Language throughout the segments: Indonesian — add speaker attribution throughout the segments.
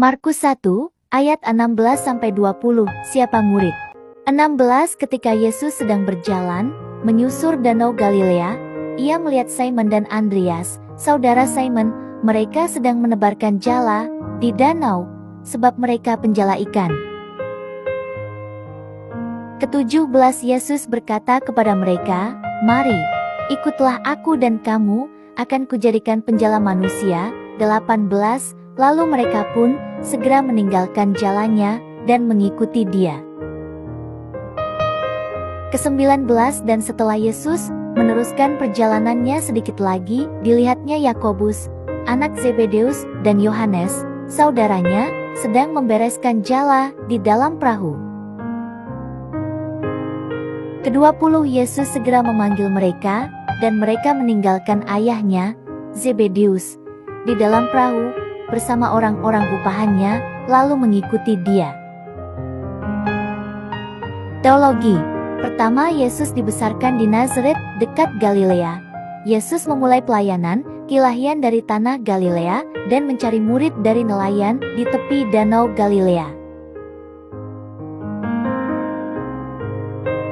Speaker 1: Markus 1, ayat 16-20, siapa murid? 16 Ketika Yesus sedang berjalan, menyusur danau Galilea, ia melihat Simon dan Andreas, saudara Simon, mereka sedang menebarkan jala di danau, sebab mereka penjala ikan. Ke-17 Yesus berkata kepada mereka, "Mari, ikutlah aku dan kamu, akan kujadikan penjala manusia." 18 Lalu mereka pun segera meninggalkan jalannya dan mengikuti dia. Ke-19 Dan setelah Yesus meneruskan perjalanannya sedikit lagi, dilihatnya Yakobus, anak Zebedeus, dan Yohanes, saudaranya, sedang membereskan jala di dalam perahu. Ke-20 Yesus segera memanggil mereka, dan mereka meninggalkan ayahnya, Zebedeus, di dalam perahu, bersama orang-orang upahannya, lalu mengikuti dia. Teologi. Pertama, Yesus dibesarkan di Nazaret, dekat Galilea. Yesus memulai pelayanan, kelahiran dari tanah Galilea, dan mencari murid dari nelayan di tepi danau Galilea.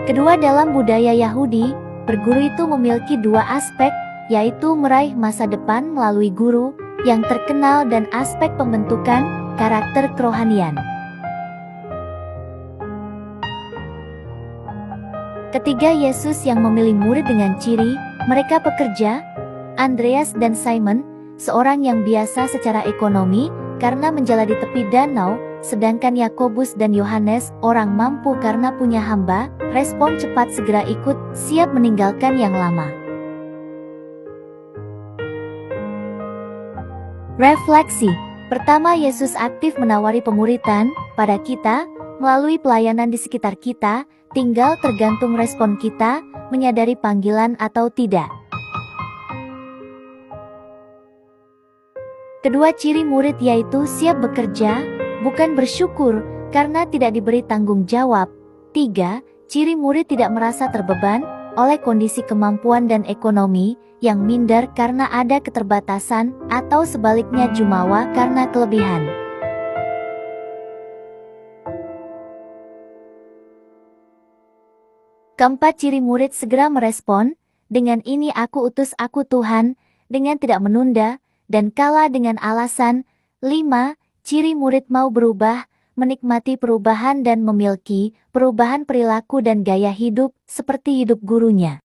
Speaker 1: Kedua, dalam budaya Yahudi, berguru itu memiliki dua aspek, yaitu meraih masa depan melalui guru yang terkenal dan aspek pembentukan karakter kerohanian. Ketiga, Yesus yang memilih murid dengan ciri mereka pekerja, Andreas dan Simon, seorang yang biasa secara ekonomi karena menjala di tepi danau, sedangkan Yakobus dan Yohanes orang mampu karena punya hamba, respon cepat segera ikut, siap meninggalkan yang lama. Refleksi. Pertama, Yesus aktif menawari pemuritan pada kita, melalui pelayanan di sekitar kita, tinggal tergantung respon kita, menyadari panggilan atau tidak. Kedua, ciri murid yaitu siap bekerja, bukan bersyukur, karena tidak diberi tanggung jawab. 3. Ciri murid tidak merasa terbeban oleh kondisi kemampuan dan ekonomi, yang minder karena ada keterbatasan, atau sebaliknya jumawa karena kelebihan. Keempat, ciri murid segera merespon, "Dengan ini aku utus aku Tuhan," dengan tidak menunda, dan kalah dengan alasan. 5. Ciri murid mau berubah, menikmati perubahan dan memiliki perubahan perilaku dan gaya hidup, seperti hidup gurunya.